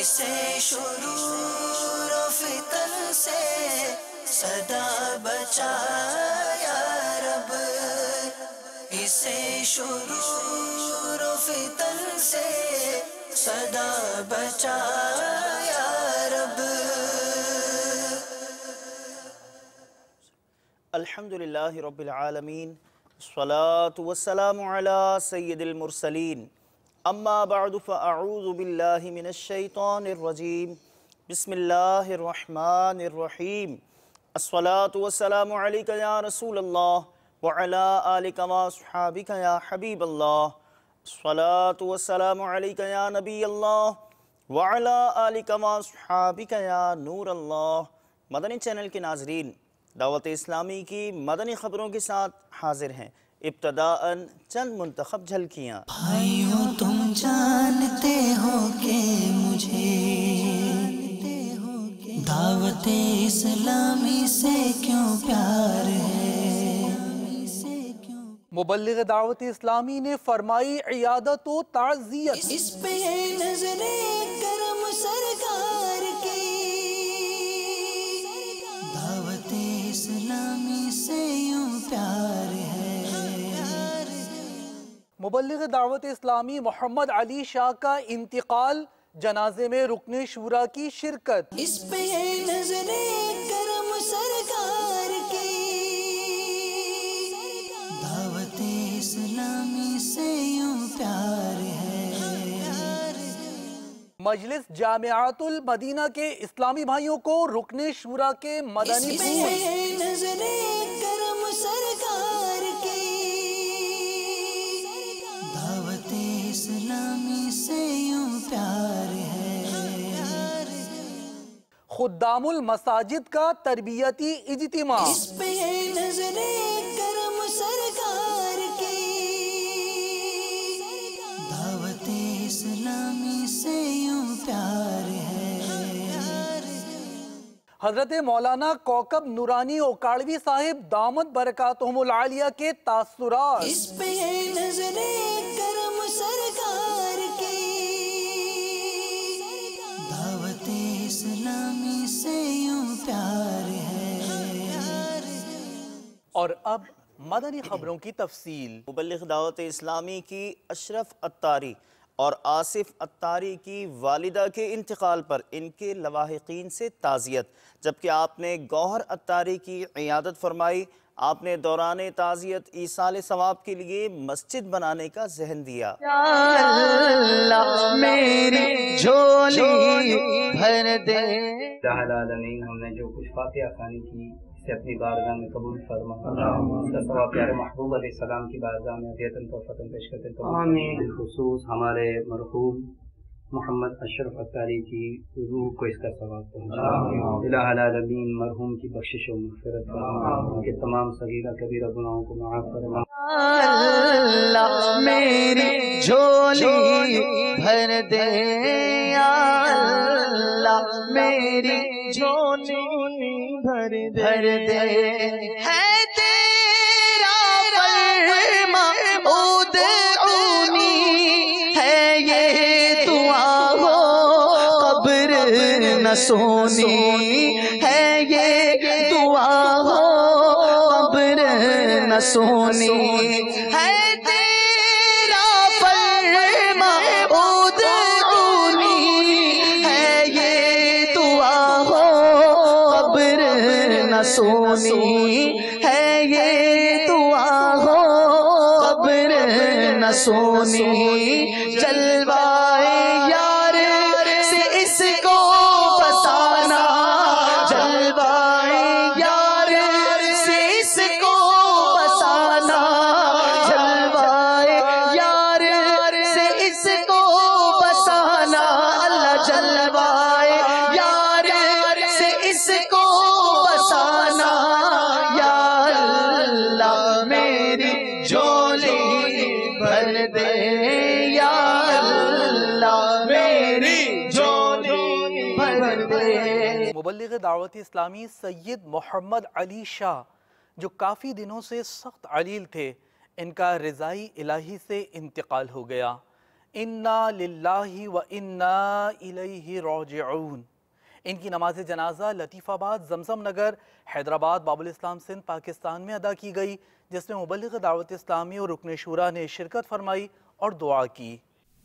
اسے شرور و فتن سے صدا بچا یا رب، اسے شرور و فتن سے صدا بچا یا رب۔ الحمدللہ رب العالمین، الصلاة والسلام علی سید المرسلین، اما بعد فاعوذ باللہ من الشیطان الرجیم، بسم اللہ الرحمن الرحیم، الصلاة والسلام علیکہ یا رسول اللہ وعلی آلکہ واصحابکہ یا حبیب اللہ، الصلاة والسلام علیکہ یا نبی اللہ وعلی آلکہ واصحابکہ یا نور اللہ۔ مدنی چینل کے ناظرین، دعوت اسلامی کی مدنی خبروں کے ساتھ حاضر ہیں۔ ابتداءً چند منتخب جھلکیاں۔ بھائیوں تم جانتے ہو کہ مجھے دعوت اسلامی سے کیوں پیار ہے۔ مبلغ دعوت اسلامی نے فرمائی عیادت و تعزیت۔ اس پہ نظر کرم سرکار کی، دعوت اسلامی سے یوں پیار ہے۔ مبلغ دعوت اسلامی محمد علی شاہ کا انتقال، جنازے میں رکن شورا کی شرکت۔ اس پہ نظر کرم سرکار کی، دعوت اسلامی سے یوں پیار ہے۔ مجلس جامعات المدینہ کے اسلامی بھائیوں کو رکن شورا کے مدنی اس پہ نظر کرم سرکار کی، دعوت اسلامی سے یوں پیار ہے۔ خدام المساجد کا تربیتی اجتماع۔ اس پہ نظر کرم سرکار کی، دعوت اسلامی سے یوں پیار ہے۔ حضرت مولانا کوکب نورانی اوکاڑوی صاحب دامت برکاتہم العالیہ کے تاثرات۔ اس پہ نظر کرم سرکار کی، دعوت اسلامی سے یوں پیار ہے۔ اور اب مدنی خبروں کی تفصیل۔ مبلغ دعوت اسلامی کی اشرف اتاری اور آصف اتاری کی والدہ کے انتقال پر ان کے لواحقین سے تعزیت، جبکہ آپ نے گوہر اتاری کی عیادت فرمائی۔ آپ نے دوران تعزیت ایصال ثواب کے لیے مسجد بنانے کا ذہن دیا۔ یا اللہ میری جھولی بھر دے۔ الہ العالمین، ہم نے جو کچھ فاتحہ خوانی کی اسے اپنی بارگاہ میں قبول فرما، اس کا ثواب پیارے محبوب علیہ السلام کی بارگاہ میں عطیۃً تحفۃً پیش کرتے ہیں۔ آمین۔ بالخصوص ہمارے مرحوم محمد اشرف اتاری کی روح کو اس کا ثواب پہنچا۔ الہ العالمین مرحوم کی بخشش و مغفرت فرما، ان کے تمام صغیرہ کبیرہ گناہوں کو معاف فرما۔ اللہ میری جھولی بھر دے، یا اللہ میری جھولی بھر دے، ہے تیرا فرما ادعونی، ہے یہ دعا ہو قبر نہ سونی، ہے یہ دعا ہو قبر نہ سونی، ہے تیرا فرما ادعونی، ہے یہ دعا ہو قبر نہ سونی، ہے یہ دعا ہو قبر نہ سونی۔ جلوائے یار سے اس کو بسانا، جلوائے یار سے اس کو بسانا، جلوائے یار سے اس کو بسانا، اللہ جلوائے یار سے اس کو بسانا، یا اللہ میری جھولی بھر دے، یا اللہ میری جھولی بھر دے۔ مبلغ دعوت اسلامی سید محمد علی شاہ، جو کافی دنوں سے سخت علیل تھے، ان کا رضائی الہی سے انتقال ہو گیا۔ انا للہ و انا الیہ راجعون۔ ان کی نماز جنازہ لطیف آباد، زمزم نگر، حیدرآباد، باب الاسلام سندھ، پاکستان میں ادا کی گئی، جس میں مبلغ دعوت اسلامی اور رکن شورا نے شرکت فرمائی اور دعا کی۔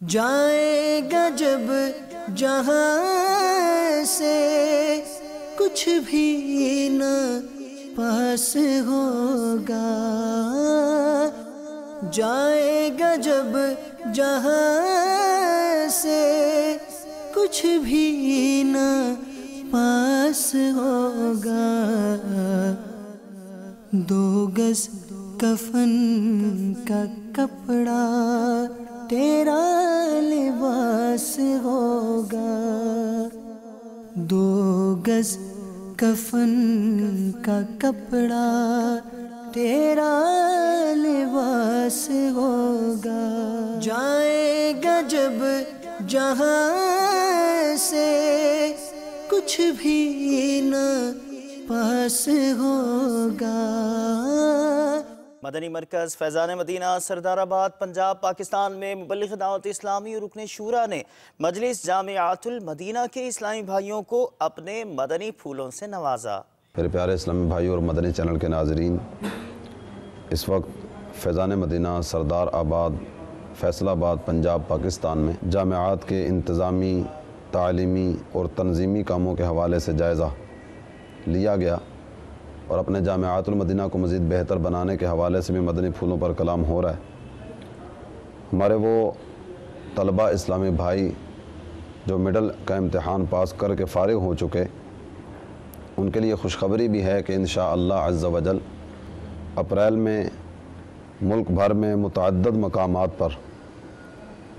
جائے گا جب جہاں سے کچھ بھی نہ پاس ہوگا، جائے گا جب جہاں سے کچھ بھی نہ پاس ہوگا، 2 گز کفن کا کپڑا تیرا لباس ہوگا، 2 گز کفن کا کپڑا تیرا لباس ہوگا، جائے گا جب جہاں سے کچھ بھی نہ پاس ہوگا۔ مدنی مرکز فیضان مدینہ سردار آباد پنجاب پاکستان میں مبلغ دعوت اسلامی اور رکن شورا نے مجلس جامعات المدینہ کے اسلامی بھائیوں کو اپنے مدنی پھولوں سے نوازا۔ میرے پیارے اسلامی بھائیوں اور مدنی چینل کے ناظرین، اس وقت فیضان مدینہ سردار آباد فیصل آباد پنجاب پاکستان میں جامعات کے انتظامی، تعلیمی اور تنظیمی کاموں کے حوالے سے جائزہ لیا گیا، اور اپنے جامعات المدینہ کو مزید بہتر بنانے کے حوالے سے بھی مدنی پھولوں پر کلام ہو رہا ہے۔ ہمارے وہ طلبہ اسلامی بھائی جو مڈل کا امتحان پاس کر کے فارغ ہو چکے، ان کے لیے خوشخبری بھی ہے کہ انشاءاللہ عز و جل اپریل میں ملک بھر میں متعدد مقامات پر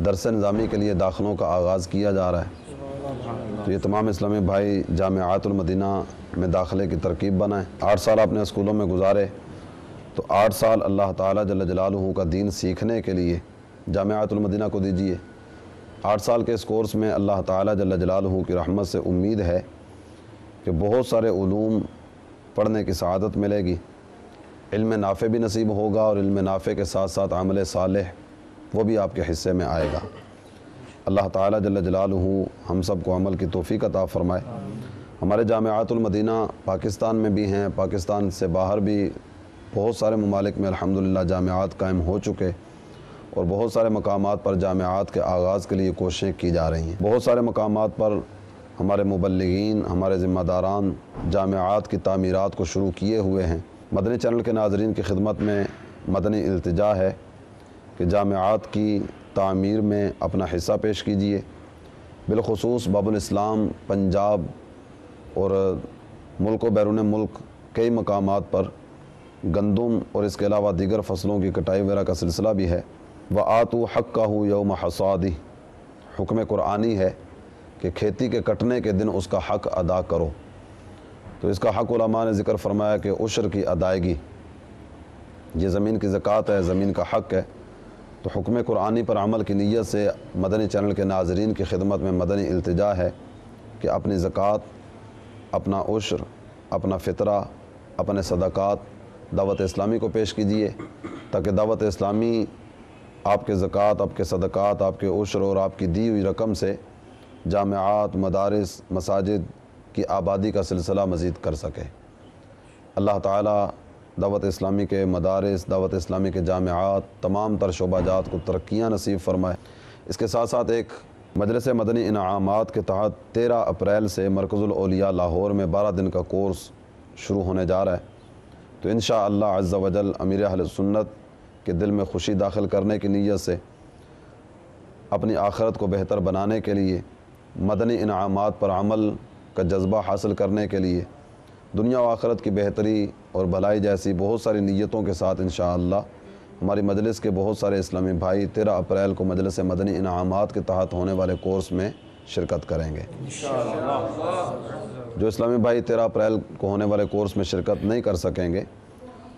درس نظامی کے لیے داخلوں کا آغاز کیا جا رہا ہے۔ تو یہ تمام اسلامی بھائی جامعات المدینہ میں داخلے کی ترکیب بنائیں۔ 8 سال اپنے اسکولوں میں گزارے، تو 8 سال اللہ تعالیٰ جل جلالہ کا دین سیکھنے کے لیے جامعات المدینہ کو دیجیے۔ 8 سال کے اس کورس میں اللہ تعالیٰ جل جلالہ کی رحمت سے امید ہے کہ بہت سارے علوم پڑھنے کی سعادت ملے گی، علم نافع بھی نصیب ہوگا، اور علم نافع کے ساتھ ساتھ عمل صالح وہ بھی آپ کے حصے میں آئے گا۔ اللہ تعالیٰ جل جلالہ ہم سب کو عمل کی توفیق عطا فرمائے۔ ہمارے جامعات المدینہ پاکستان میں بھی ہیں، پاکستان سے باہر بھی بہت سارے ممالک میں الحمدللہ جامعات قائم ہو چکے، اور بہت سارے مقامات پر جامعات کے آغاز کے لیے کوششیں کی جا رہی ہیں۔ بہت سارے مقامات پر ہمارے مبلغین، ہمارے ذمہ داران جامعات کی تعمیرات کو شروع کیے ہوئے ہیں۔ مدنی چینل کے ناظرین کی خدمت میں مدنی التجا ہے کہ جامعات کی تعمیر میں اپنا حصہ پیش کیجیے۔ بالخصوص باب الاسلام پنجاب اور ملک و بیرون ملک کئی مقامات پر گندم اور اس کے علاوہ دیگر فصلوں کی کٹائی وغیرہ کا سلسلہ بھی ہے۔ وَآتُوا حَقَّهُ يَوْمَ حَصَادِهِ، حکم قرآنی ہے کہ کھیتی کے کٹنے کے دن اس کا حق ادا کرو۔ تو اس کا حق علماء نے ذکر فرمایا کہ عشر کی ادائیگی، یہ زمین کی زکوٰۃ ہے، زمین کا حق ہے۔ تو حکم قرآنی پر عمل کی نیت سے مدنی چینل کے ناظرین کی خدمت میں مدنی التجا ہے کہ اپنی زکوٰۃ، اپنا عشر، اپنا فطرہ، اپنے صدقات دعوت اسلامی کو پیش کیجیے، تاکہ دعوت اسلامی آپ کے زکوٰۃ، آپ کے صدقات، آپ کے عشر اور آپ کی دی ہوئی رقم سے جامعات، مدارس، مساجد کی آبادی کا سلسلہ مزید کر سکے۔ اللہ تعالیٰ دعوت اسلامی کے مدارس، دعوت اسلامی کے جامعات، تمام تر شعبہ جات کو ترقیاں نصیب فرمائے۔ اس کے ساتھ ساتھ ایک مجلس مدنی انعامات کے تحت 13 اپریل سے مرکز الاولیاء لاہور میں 12 دن کا کورس شروع ہونے جا رہا ہے۔ تو انشاءاللہ عز و جل امیر اہل سنت کے دل میں خوشی داخل کرنے کی نیت سے اپنی آخرت کو بہتر بنانے کے لیے، مدنی انعامات پر عمل کا جذبہ حاصل کرنے کے لیے، دنیا و آخرت کی بہتری اور بھلائی جیسی بہت ساری نیتوں کے ساتھ انشاءاللہ ہماری مجلس کے بہت سارے اسلامی بھائی 13 اپریل کو مجلس مدنی انعامات کے تحت ہونے والے کورس میں شرکت کریں گے۔ جو اسلامی بھائی 13 اپریل کو ہونے والے کورس میں شرکت نہیں کر سکیں گے،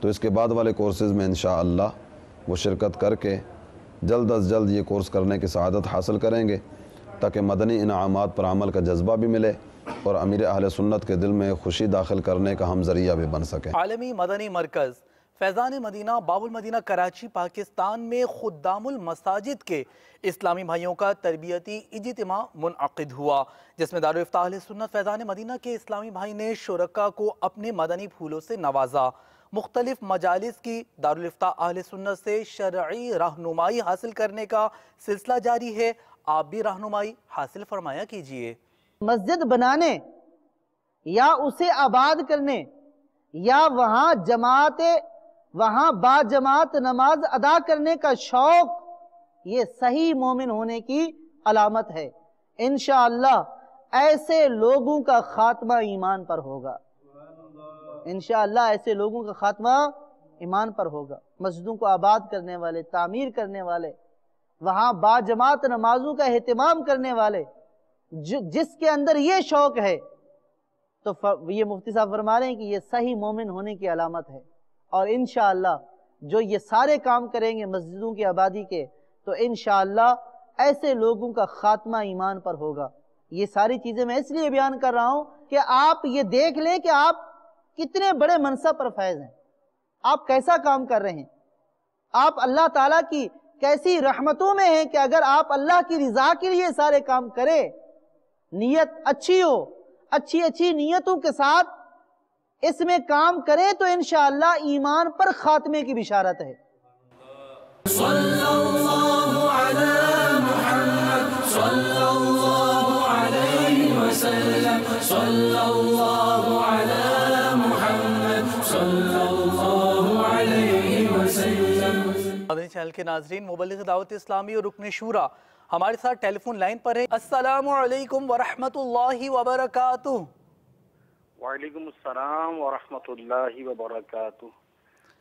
تو اس کے بعد والے کورسز میں انشاءاللہ وہ شرکت کر کے جلد از جلد یہ کورس کرنے کی سعادت حاصل کریں گے، تاکہ مدنی انعامات پر عمل کا جذبہ بھی ملے اور امیر اہل سنت کے دل میں خوشی داخل کرنے کا ہم ذریعہ بھی بن سکیں۔ عالمی مدنی مرکز فیضان مدینہ باب المدینہ کراچی پاکستان میں خدام المساجد کے اسلامی بھائیوں کا تربیتی اجتماع منعقد ہوا، جس میں دارالافتاء اہل سنت فیضان مدینہ کے اسلامی بھائی نے شرکا کو اپنے مدنی پھولوں سے نوازا۔ مختلف مجالس کی دارالافتاء اہل سنت سے شرعی رہنمائی حاصل کرنے کا سلسلہ جاری ہے، آپ بھی رہنمائی حاصل فرمایا کیجئے۔ مسجد بنانے یا اسے آباد کرنے یا وہاں با جماعت نماز ادا کرنے کا شوق، یہ صحیح مومن ہونے کی علامت ہے۔ انشاءاللہ ایسے لوگوں کا خاتمہ ایمان پر ہوگا، انشاءاللہ ایسے لوگوں کا خاتمہ ایمان پر ہوگا۔ مسجدوں کو آباد کرنے والے، تعمیر کرنے والے، وہاں با جماعت نمازوں کا اہتمام کرنے والے، جس کے اندر یہ شوق ہے، تو یہ مفتی صاحب فرما رہے ہیں کہ یہ صحیح مومن ہونے کی علامت ہے۔ اور انشاءاللہ جو یہ سارے کام کریں گے مسجدوں کی آبادی کے، تو انشاءاللہ ایسے لوگوں کا خاتمہ ایمان پر ہوگا۔ یہ ساری چیزیں میں اس لیے بیان کر رہا ہوں کہ آپ یہ دیکھ لیں کہ آپ کتنے بڑے منصب پر فائز ہیں، آپ کیسا کام کر رہے ہیں، آپ اللہ تعالیٰ کی کیسی رحمتوں میں ہیں کہ اگر آپ اللہ کی رضا کے لیے سارے کام کریں، نیت اچھی ہو، اچھی نیتوں کے ساتھ اس میں کام کریں، تو انشاءاللہ ایمان پر خاتمے کی بشارت ہے۔ صلی اللہ علی محمد صلی اللہ علیہ وسلم صلی اللہ علی محمد صلی اللہ علیہ وسلم۔ مدنی چینل کے ناظرین، مبلغ دعوت اسلامی اور رکن شورا ہمارے ساتھ ٹیلی فون لائن پر ہے۔ السلام علیکم ورحمۃ اللہ وبرکاتہ۔ وعلیکم السلام ورحمۃ اللہ وبرکاتہ۔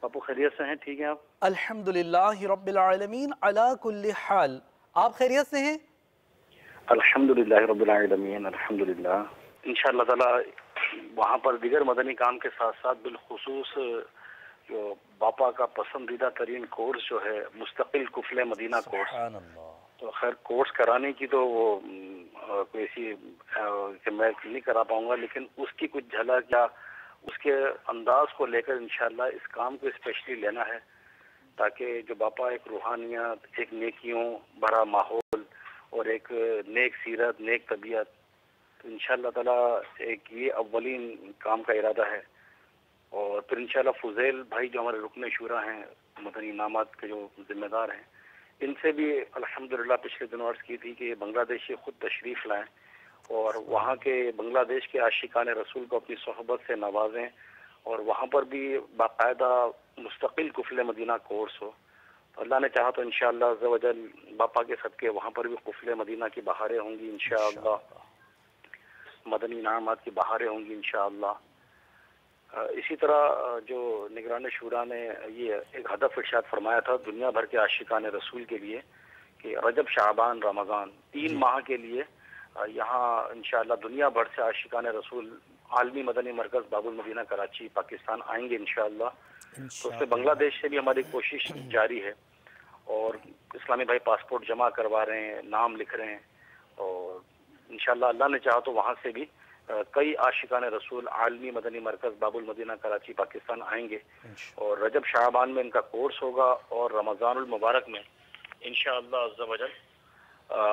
باپو خیریت سے ہیں؟ ٹھیک ہیں آپ؟ الحمدللہ رب العالمین علی کل حال، آپ خیریت سے ہیں؟ الحمدللہ رب العالمین، الحمدللہ۔ انشاءاللہ تعالی وہاں پر دیگر مدنی کام کے ساتھ ساتھ بالخصوص جو باپا کا پسندیدہ ترین کورس جو ہے مستقل قفل مدینہ کورس، تو خیر کورس کرانے کی تو وہ کوئی ایسی کہ میں نہیں کرا پاؤں گا، لیکن اس کی کچھ جھلک یا اس کے انداز کو لے کر انشاءاللہ اس کام کو اسپیشلی لینا ہے، تاکہ جو باپا ایک روحانیت، ایک نیکیوں بھرا ماحول اور ایک نیک سیرت، نیک طبیعت، تو انشاءاللہ تعالی ایک یہ اولین کام کا ارادہ ہے۔ اور پھر انشاءاللہ فضیل بھائی جو ہمارے رکن شورا ہیں، مدنی انعامات کے جو ذمہ دار ہیں، ان سے بھی الحمدللہ پچھلے دنوں عرض کی تھی کہ بنگلہ دیشی خود تشریف لائیں اور وہاں کے بنگلہ دیش کے عاشقان رسول کو اپنی صحبت سے نوازیں، اور وہاں پر بھی باقاعدہ مستقل قفل مدینہ کورس ہو۔ تو اللہ نے چاہا تو انشاءاللہ عز و جل باپا کے صدقے وہاں پر بھی قفل مدینہ کی بہاریں ہوں گی انشاءاللہ، مدنی انعامات کی بہاریں ہوں گی انشاءاللہ۔ اسی طرح جو نگران شورا نے یہ ایک ہدف ارشاد فرمایا تھا دنیا بھر کے عاشقان رسول کے لیے کہ رجب شعبان رمضان 3 ماہ کے لیے یہاں انشاءاللہ دنیا بھر سے عاشقان رسول عالمی مدنی مرکز باب المدینہ کراچی پاکستان آئیں گے انشاءاللہ۔ تو اس میں بنگلہ دیش سے بھی ہماری کوشش جاری ہے، اور اسلامی بھائی پاسپورٹ جمع کروا رہے ہیں، نام لکھ رہے ہیں، اور انشاءاللہ اللہ نے چاہا تو وہاں سے بھی کئی عاشقان رسول عالمی مدنی مرکز باب المدینہ کراچی پاکستان آئیں گے، اور رجب شعبان میں ان کا کورس ہوگا، اور رمضان المبارک میں انشاءاللہ عز و جل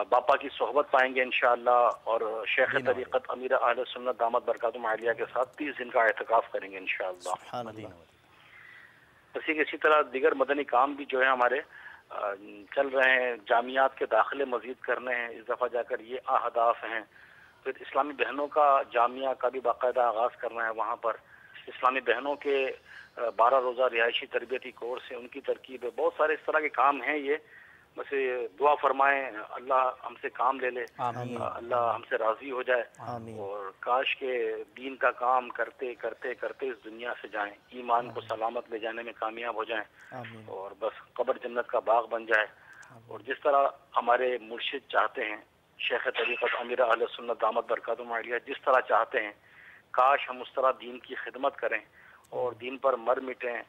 باپا کی صحبت پائیں گے انشاءاللہ، اور شیخ طریقت امیر اہل سنت دامت برکاتہم عالیہ کے ساتھ 30 دن کا اعتکاف کریں گے انشاءاللہ۔ اسی طرح دیگر مدنی کام بھی جو ہے ہمارے چل رہے ہیں، جامعات کے داخلے مزید کرنے ہیں، اس دفعہ جا کر یہ اہداف ہیں۔ پھر اسلامی بہنوں کا جامعہ کا بھی باقاعدہ آغاز کرنا ہے، وہاں پر اسلامی بہنوں کے 12 روزہ رہائشی تربیتی کورس ہیں، ان کی ترکیب ہے، بہت سارے اس طرح کے کام ہیں۔ یہ بس دعا فرمائیں اللہ ہم سے کام لے لے، اللہ ہم سے راضی ہو جائے، اور کاش کے دین کا کام کرتے کرتے کرتے اس دنیا سے جائیں، ایمان کو سلامت لے جانے میں کامیاب ہو جائیں، اور بس قبر جنت کا باغ بن جائے۔ اور جس طرح ہمارے مرشد چاہتے ہیں، شیخ طریقت امیر اہل سنت دامت برکاتہم عالیہ جس طرح چاہتے ہیں، کاش ہم اس طرح دین کی خدمت کریں اور دین پر مر مٹیں،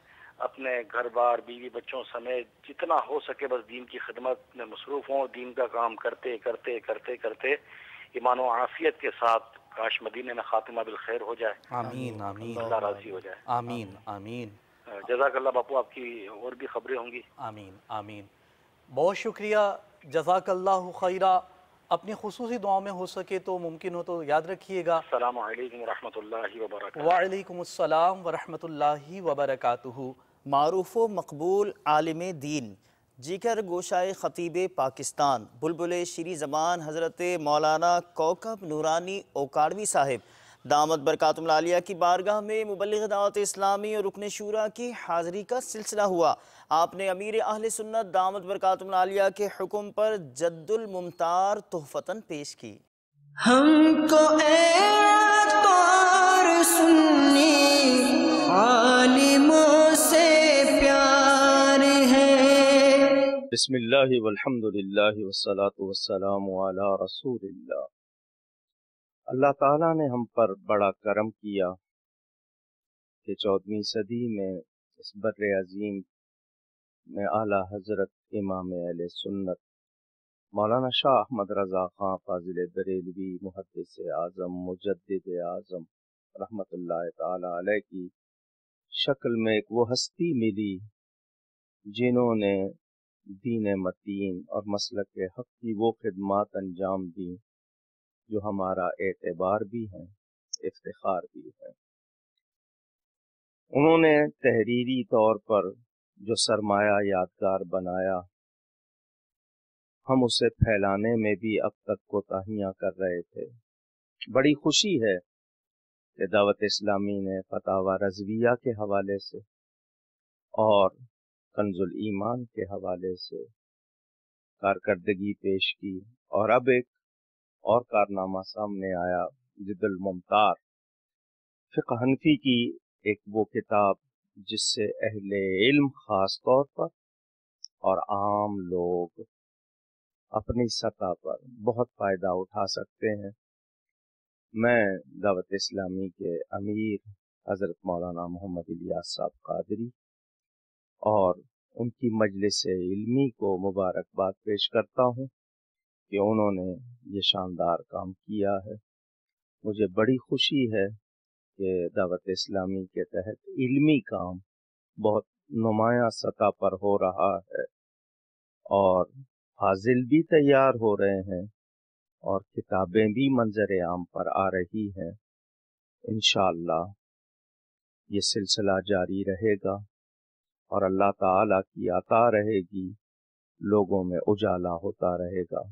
اپنے گھر بار بیوی بچوں سمیت جتنا ہو سکے بس دین کی خدمت میں مصروف ہوں، دین کا کام کرتے کرتے کرتے کرتے ایمان و عافیت کے ساتھ کاش مدینے میں خاتمہ بالخیر ہو جائے، آمین آمین، اللہ راضی ہو جائے، آمین آمین۔ جزاک اللہ باپو، آپ کی اور بھی خبریں ہوں گی. آمین آمین. بہت شکریہ، جزاک اللہ خیرہ. اپنی خصوصی دعاؤں میں ہو سکے تو ممکن ہو تو یاد رکھیے گا. السلام علیکم ورحمۃ اللہ وبرکاتہ. وعلیکم السلام ورحمۃ اللہ وبرکاتہ. معروف و مقبول عالم دین، جگر گوشائے خطیب پاکستان، بلبل شیریں زبان حضرت مولانا کوکب نورانی اوکاڑوی صاحب دامت برکاتہم العالیہ کی بارگاہ میں مبلغ دعوت اسلامی اور رکن شورا کی حاضری کا سلسلہ ہوا. آپ نے امیر اہل سنت دامت برکاتہم العالیہ کے حکم پر جد الممتار تحفتاً پیش کی. ہم کو اے عطار سنی عالموں سے پیار ہے. بسم اللہ والحمد للہ والصلاة والسلام علی رسول اللہ. اللہ تعالیٰ نے ہم پر بڑا کرم کیا کہ 14ویں صدی میں اس بر عظیم میں اعلیٰ حضرت امام اہل سنت مولانا شاہ احمد رضا خان فاضل بریلوی محدث اعظم مجدد اعظم رحمت اللہ تعالیٰ علیہ کی شکل میں ایک وہ ہستی ملی جنہوں نے دین متین اور مسلک حق کی وہ خدمات انجام دیں جو ہمارا اعتبار بھی ہے، افتخار بھی ہے. انہوں نے تحریری طور پر جو سرمایہ یادگار بنایا، ہم اسے پھیلانے میں بھی اب تک کوتاہیاں کر رہے تھے. بڑی خوشی ہے کہ دعوت اسلامی نے فتاوی رضویہ کے حوالے سے اور کنز الایمان کے حوالے سے کارکردگی پیش کی، اور اب ایک اور کارنامہ سامنے آیا، جد الممتار فقہ حنفی کی ایک وہ کتاب جس سے اہل علم خاص طور پر اور عام لوگ اپنی سطح پر بہت فائدہ اٹھا سکتے ہیں. میں دعوت اسلامی کے امیر حضرت مولانا محمد الیاس صاحب قادری اور ان کی مجلس علمی کو مبارکباد پیش کرتا ہوں کہ انہوں نے یہ شاندار کام کیا ہے. مجھے بڑی خوشی ہے کہ دعوت اسلامی کے تحت علمی کام بہت نمایاں سطح پر ہو رہا ہے اور فاضل بھی تیار ہو رہے ہیں اور کتابیں بھی منظر عام پر آ رہی ہیں. انشاءاللہ یہ سلسلہ جاری رہے گا اور اللہ تعالیٰ کی عطا رہے گی، لوگوں میں اجالا ہوتا رہے گا.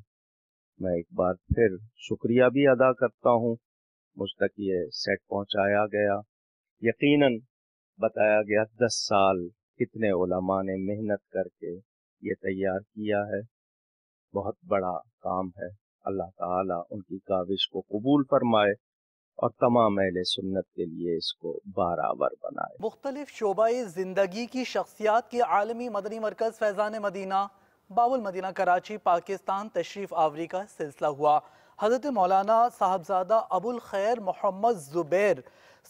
میں ایک بار پھر شکریہ بھی ادا کرتا ہوں. مجھ تک یہ سیٹ پہنچایا گیا، یقیناً بتایا گیا 10 سال کتنے علماء نے محنت کر کے یہ تیار کیا ہے. بہت بڑا کام ہے. اللہ تعالیٰ ان کی کاوش کو قبول فرمائے اور تمام اہل سنت کے لیے اس کو بارآور بنائے. مختلف شعبہ زندگی کی شخصیات کے عالمی مدنی مرکز فیضان مدینہ باب المدینہ کراچی پاکستان تشریف آوری کا سلسلہ ہوا. حضرت مولانا صاحبزادہ ابو الخیر محمد زبیر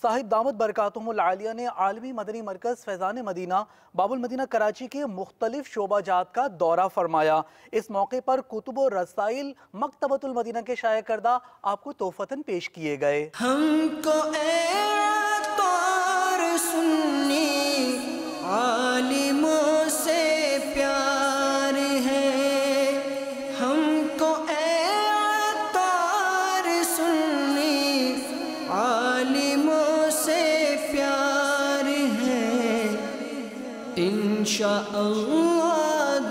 صاحب دامت برکاتہم العالیہ نے عالمی مدنی مرکز فیضان مدینہ باب المدینہ کراچی کے مختلف شعبہ جات کا دورہ فرمایا. اس موقع پر کتب و رسائل مکتبۃ المدینہ کے شائع کردہ آپ کو تحفتاً پیش کیے گئے. ہم کو اے عطار سنی عالموں سے پیار ہے. ہم کو اے عطار سنی عالموں سے پیار ہے. انشاءاللہ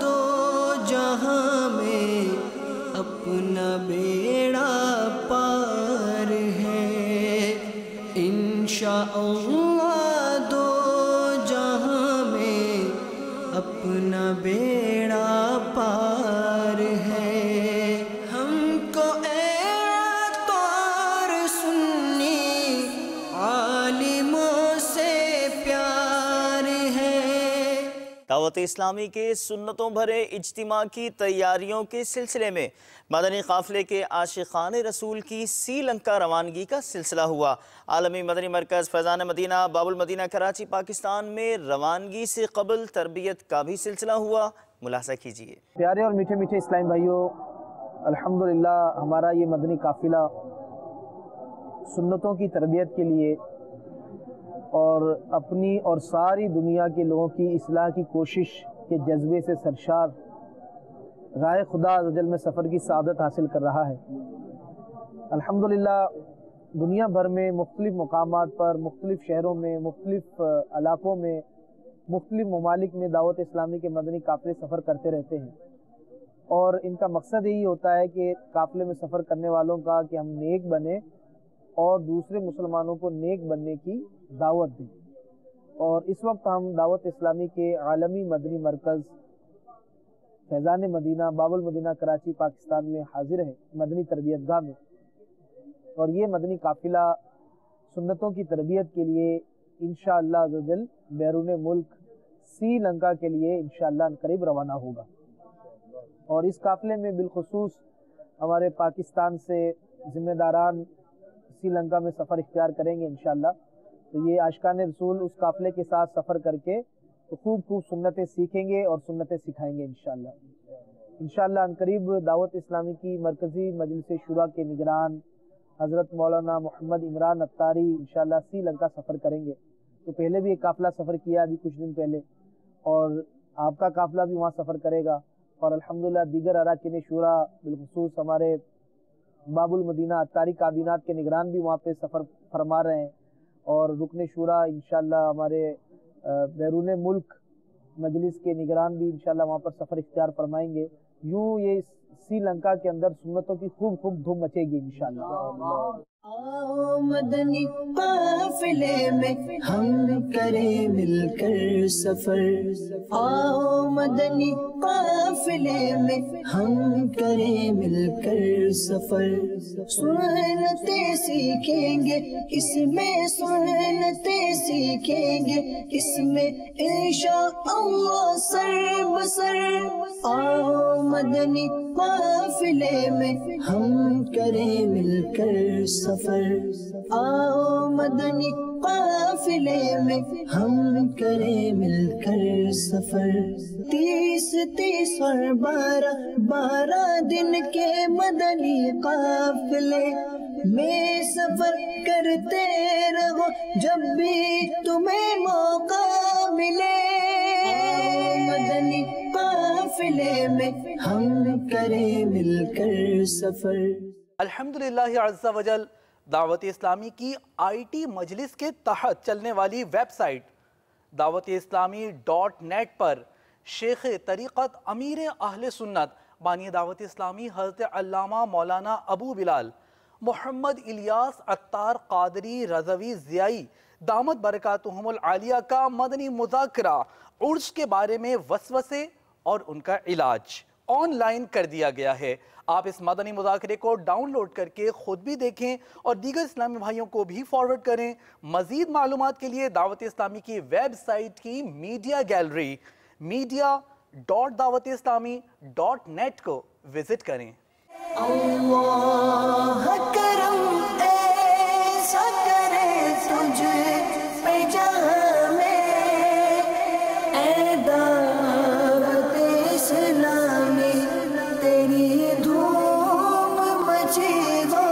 دو جہاں میں اپنا بیڑا پار ہے. انشاءاللہ دو جہاں میں اپنا بیڑا پار ہے. ہم کو اے عطار سنی عالموں سے پیار ہے. دعوت اسلامی کے سنتوں بھرے اجتماع کی تیاریوں کے سلسلے میں مدنی قافلے کے عاشقان رسول کی سری لنکا روانگی کا سلسلہ ہوا. عالمی مدنی مرکز فیضان مدینہ باب المدینہ کراچی پاکستان میں روانگی سے قبل تربیت کا بھی سلسلہ ہوا. ملاحظہ کیجیے. پیارے اور میٹھے میٹھے اسلام بھائیوں، الحمدللہ ہمارا یہ مدنی قافلہ سنتوں کی تربیت کے لیے اور اپنی اور ساری دنیا کے لوگوں کی اصلاح کی کوشش کے جذبے سے سرشار راہ خدا عز و جل میں سفر کی سعادت حاصل کر رہا ہے۔ الحمدللہ دنیا بھر میں مختلف مقامات پر، مختلف شہروں میں، مختلف علاقوں میں، مختلف ممالک میں دعوت اسلامی کے مدنی قافلے سفر کرتے رہتے ہیں، اور ان کا مقصد یہی ہوتا ہے کہ قافلے میں سفر کرنے والوں کا کہ ہم نیک بنیں اور دوسرے مسلمانوں کو نیک بننے کی دعوت دیں۔ اور اس وقت ہم دعوت اسلامی کے عالمی مدنی مرکز فیضان مدینہ باب المدینہ کراچی پاکستان میں حاضر ہیں، مدنی تربیت گاہ میں، اور یہ مدنی قافلہ سنتوں کی تربیت کے لیے انشاءاللہ عز و جل بیرون ملک سری لنکا کے لیے انشاءاللہ قریب روانہ ہوگا۔ اور اس قافلے میں بالخصوص ہمارے پاکستان سے ذمہ داران سری لنکا میں سفر اختیار کریں گے انشاءاللہ۔ تو یہ عاشقان رسول اس قافلے کے ساتھ سفر کر کے خوب سنتیں سیکھیں گے اور سنتیں سکھائیں گے انشاءاللہ۔ انشاءاللہ عنقریب دعوت اسلامی کی مرکزی مجلس شورا کے نگران حضرت مولانا محمد عمران عطاری انشاءاللہ سری لنکا سفر کریں گے۔ تو پہلے بھی ایک قافلہ سفر کیا ابھی کچھ دن پہلے، اور آپ کا قافلہ بھی وہاں سفر کرے گا، اور الحمدللہ دیگر اراکین شورا بالخصوص ہمارے باب المدینہ عطاری کابینات کے نگران بھی وہاں پہ سفر فرما رہے ہیں، اور رکن شورا انشاءاللہ ہمارے بیرون ملک مجلس کے نگران بھی انشاءاللہ وہاں پر سفر اختیار فرمائیں گے۔ یوں یہ سری لنکا کے اندر سنتوں کی خوب دھوم مچے گی انشاءاللہ۔ آؤ مدنی قافلے میں ہم کریں مل کر سفر، آؤ مدنی قافلے میں ہم کریں مل کر سفر، سنتیں سیکھیں گے اس میں، سنتیں سیکھیں گے اس میں انشاءاللہ سر بسر، آؤ مدنی قافلے میں ہم کریں مل کر سفر، آؤ مدنی قافلے میں ہم کریں مل کر سفر، 30 اور 12 دن کے مدنی قافلے میں سفر کرتے رہو جب بھی تمہیں موقع ملے، آؤ مدنی قافلے میں ہم کریں مل کر سفر۔ الحمدللہ عز و جل دعوت اسلامی کی IT مجلس کے تحت چلنے والی ویب سائٹ دعوت اسلامی .net پر شیخ طریقت امیر اہل سنت بانی دعوت اسلامی حضرت علامہ مولانا ابو بلال محمد الیاس عطار قادری رضوی ضیائی دامت برکاتہم العالیہ کا مدنی مذاکرہ عرس کے بارے میں وسوسے اور ان کا علاج آن لائن کر دیا گیا ہے۔ آپ اس مدنی مذاکرے کو ڈاؤن لوڈ کر کے خود بھی دیکھیں اور دیگر اسلامی بھائیوں کو بھی فارورڈ کریں۔ مزید معلومات کے لیے دعوت اسلامی کی ویب سائٹ کی میڈیا گیلری media.dawatislami.net کو وزٹ کریں۔ اللہ کرم ایسا کرے تجھ پہ جہاں میں، اے دعوت اسلامی تیری دھوم مچے گا۔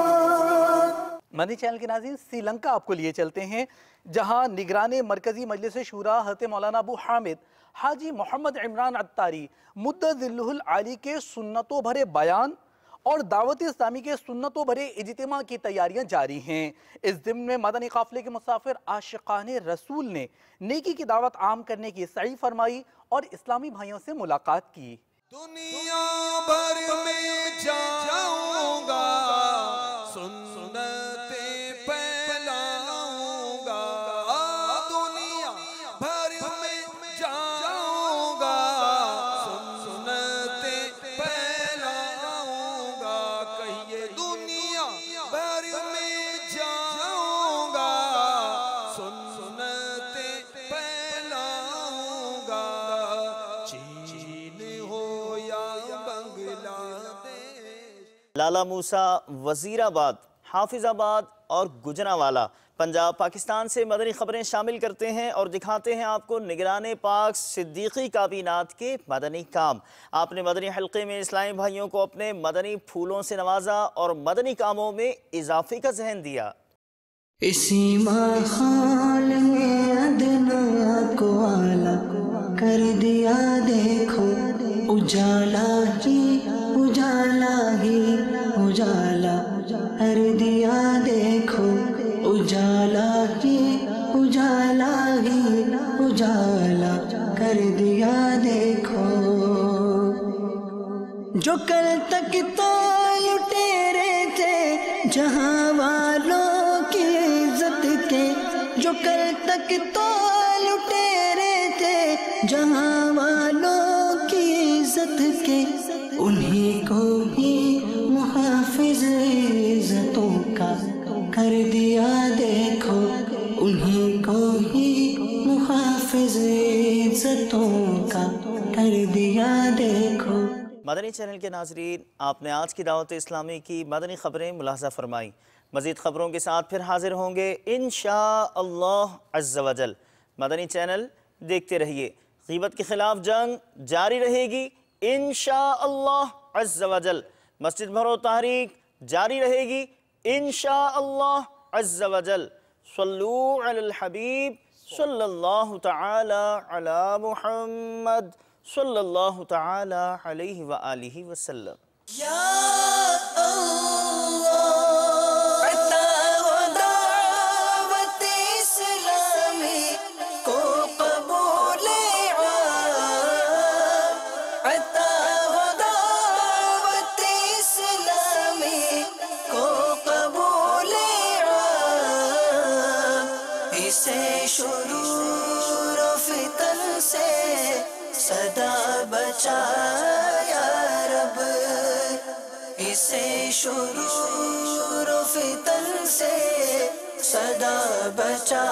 مدنی چینل کے ناظرین سری لنکا آپ کو لیے چلتے ہیں، جہاں نگران مرکزی مجلس شورا حضرت مولانا ابو حامد حاجی محمد عمران عطاری مدت ذلہ العالی کے سنتوں بھرے بیان اور دعوت اسلامی کے سنتوں بھرے اجتماع کی تیاریاں جاری ہیں۔ اس ضمن میں مدنی قافلے کے مسافر عاشقان رسول نے نیکی کی دعوت عام کرنے کی سعی فرمائی اور اسلامی بھائیوں سے ملاقات کی۔ دنیا بھر میں جاؤں گا، سنتیں پھیلاؤں گا، دنیا بھر میں جاؤں گا، سنتیں پھیلاؤں گا، کہیے دنیا بھر میں جاؤں گا، سنتیں پھیلاؤں گا، چین ہو یا بنگلہ دیش۔ لالہ موسیٰ وزیر آباد، حافظ آباد اور گجرانوالہ پنجاب پاکستان سے مدنی خبریں شامل کرتے ہیں اور دکھاتے ہیں آپ کو نگران پاک صدیقی کابینات کے مدنی کام۔ آپ نے مدنی حلقے میں اسلامی بھائیوں کو اپنے مدنی پھولوں سے نوازا اور مدنی کاموں میں اضافے کا ذہن دیا۔ اسی ماحول میں ادنا کو اعلیٰ کر دیا دیکھو، اجالا ہی اجالا ہی اجالا کر دیا دیکھو، اجالا ہی اجالا ہی اجالا کر دیا دیکھو۔ جو کل تک تو لٹیرے تھے جہاں والوں کی عزت کے، جو کل تک تو لٹیرے تھے جہاں والوں کی عزت کے، انہیں کو ہی محافظ عزتوں کا کر دیا دیکھو، انہیں کو ہی محافظ عزتوں کا کر دیا دیکھو۔ مدنی چینل کے ناظرین، آپ نے آج کی دعوت اسلامی کی مدنی خبریں ملاحظہ فرمائی۔ مزید خبروں کے ساتھ پھر حاضر ہوں گے انشاءاللہ عز و جل۔ مدنی چینل دیکھتے رہیے۔ غیبت کے خلاف جنگ جاری رہے گی انشاءاللہ عز و جل۔ مسجد بھرو تحریک جاری رہے گی انشاءاللہ عز و جل۔ صلو علی الحبیب صلی اللہ تعالی علی محمد صلی اللہ تعالی علیہ وآلہ وسلم۔ یا اللہ عطا و دعوت اسلامی کو قبول عام، عطا و دعوت اسلامی کو قبول عام، اسے شرور و فتن سے صدا بچا یا رب، اسے شرور و فتن سے صدا بچا